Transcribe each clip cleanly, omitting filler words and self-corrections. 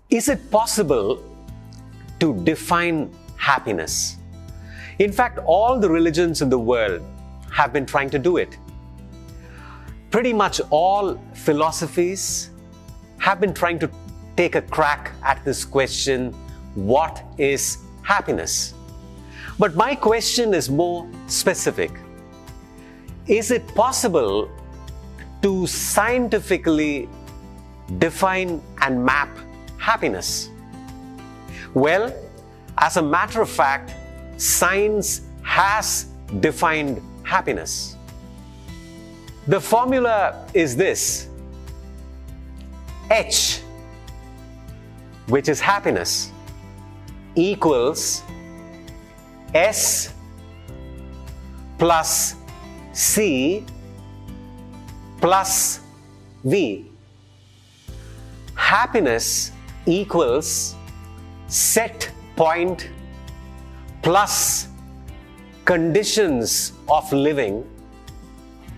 Is it possible to define happiness? In fact, all the religions in the world have been trying to do it. Pretty much all philosophies have been trying to take a crack at this question, what is happiness? But my question is more specific. Is it possible to scientifically define and map happiness? Well, as a matter of fact, science has defined happiness. The formula is this: H, which is happiness, equals S plus C plus V. Happiness equals set point plus conditions of living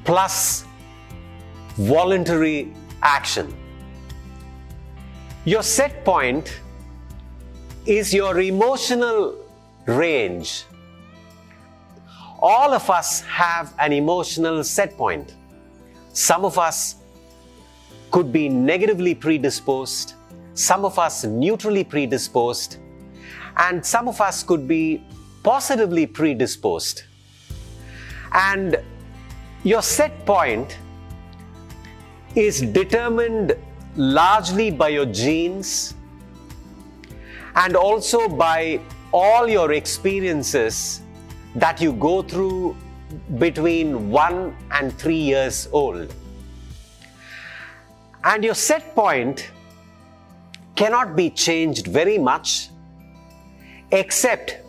plus voluntary action. Your set point is your emotional range. All of us have an emotional set point. Some of us could be negatively predisposed, some of us neutrally predisposed, and some of us could be positively predisposed. And your set point is determined largely by your genes and also by all your experiences that you go through between 1 and 3 years old. And your set point cannot be changed very much except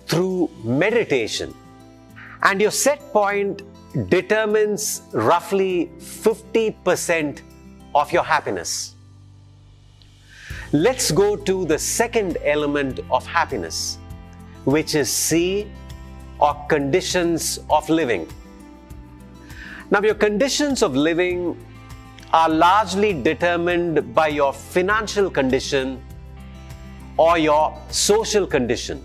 through meditation. And your set point determines roughly 50% of your happiness. Let's go to the second element of happiness, which is C, or conditions of living. Now, your conditions of living are largely determined by your financial condition or your social condition.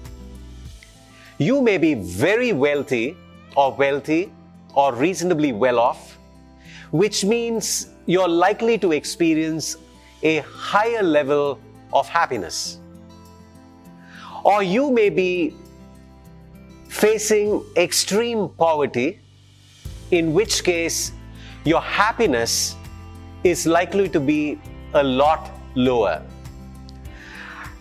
You may be very wealthy or reasonably well off, which means you're likely to experience a higher level of happiness. Or you may be facing extreme poverty, in which case your happiness is likely to be a lot lower.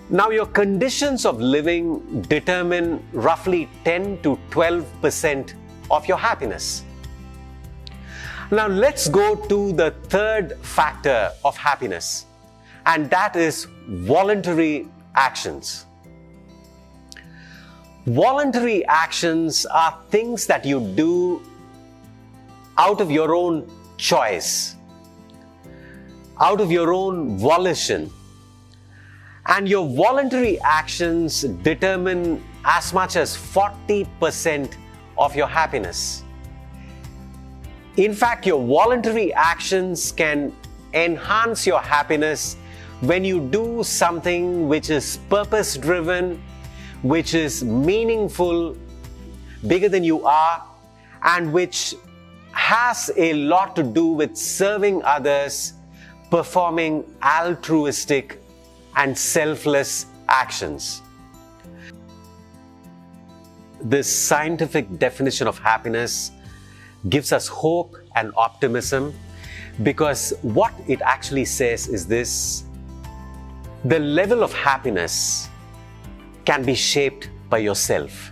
Now, your conditions of living determine roughly 10 to 12% of your happiness. Now, let's go to the third factor of happiness, and that is voluntary actions. Voluntary actions are things that you do out of your own choice, out of your own volition. And your voluntary actions determine as much as 40% of your happiness. In fact, your voluntary actions can enhance your happiness when you do something which is purpose-driven, which is meaningful, bigger than you are, and which has a lot to do with serving others, performing altruistic and selfless actions. This scientific definition of happiness gives us hope and optimism, because what it actually says is this: the level of happiness can be shaped by yourself,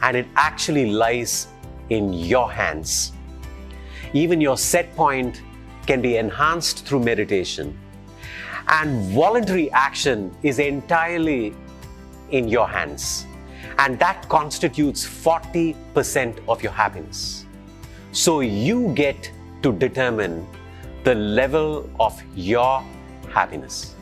and it actually lies in your hands. Even your set point can be enhanced through meditation, and voluntary action is entirely in your hands, and that constitutes 40% of your happiness. So you get to determine the level of your happiness.